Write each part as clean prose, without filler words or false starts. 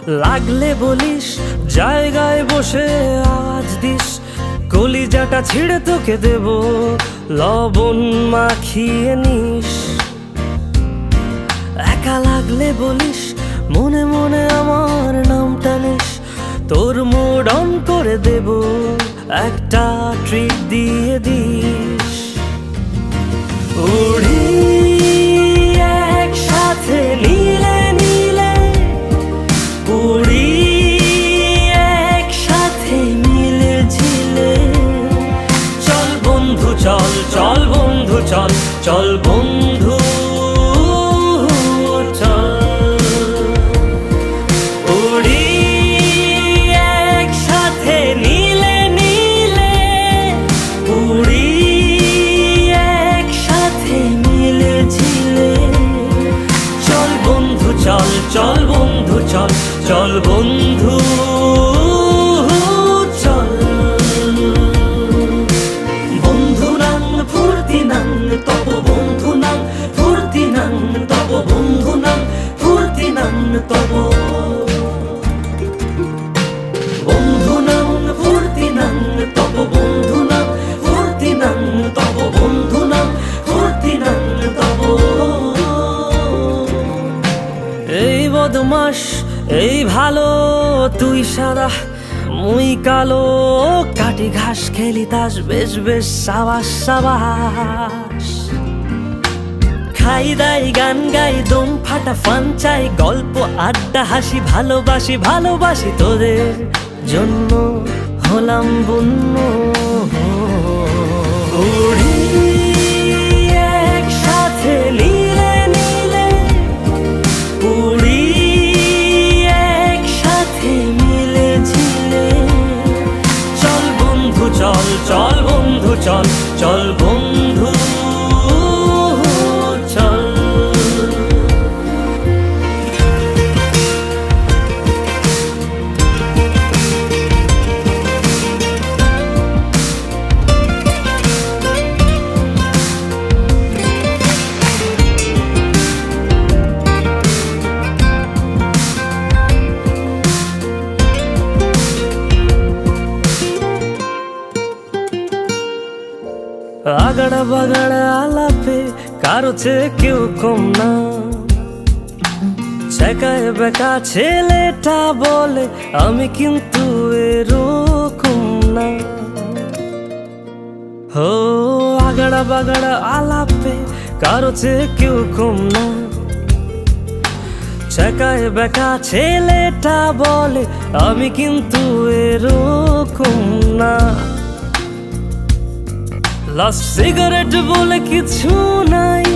লাগলে বলিস, জায়গায় বসে আওয়াজ দিস, কলিজাটা ছিঁড়ে তোকে দেব, লবণ মাখিয়ে নিস। একা লাগলে বলিস, মনে মনে আমার নামটা নিস, তোর মুড অন করে দেব, একটা ট্রিট দিয়ে দিস। উড়ি একসাথে নীলে নীলে, উড়ি একসাথে মিলে ঝিলে, চল বন্ধু চল, চল বন্ধু চল, চল বন্ধু চল। উড়ি একসাথে নীলে নীলে, উড়ি একসাথে মিলে ঝিলে, চল বন্ধু চল, চল বন্ধু চল, চল বন্ধু চল। বন্ধু নাং ফুর্তি নাং তব, বন্ধু নাং ফুর্তি নাং তব, বন্ধু নাং ফুর্তি নাং তব, বন্ধু নাং ফুর্তি নাং তব, বন্ধু নাং ফুর্তি নাং তব, বন্ধু নাং ফুর্তি নাং তব। এই বদমাস এই ভালো, তুই সাদা মুই কালো, কাটি ঘাস খেলি তাস, বেশ বেশ সাবাস সাবাস। খাই দাই গান গাই, দম ফাটা ফান চাই, গল্প আড্ডা হাসি, ভালোবাসি ভালোবাসি তোদের জন্য হলাম বন্য। উড়ি একসাথে নীলে নীলে, উড়ি একসাথে মিলে ঝিলে, চল বন্ধু চল, চল বন্ধু চল, চল বন্ধু চল। আগাড়া বাগাড়া আলাপে কারো চেয়ে কেউ কম না, ছেকায় বেকা ছেলেটা বলে আমি কিন্তু এরকম না। হো আগাড়া বাগাড়া আলাপে কারো চেয়ে কেউ কম না, ছেকায় বেকা ছেলেটা বলে আমি কিন্তু এরকম না। লাস্ট সিগারেট বলে কিছু নাই,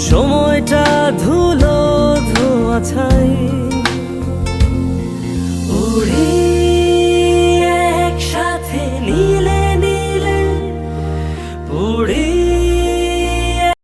সময়টা ধুলো ধোয়া ছাই,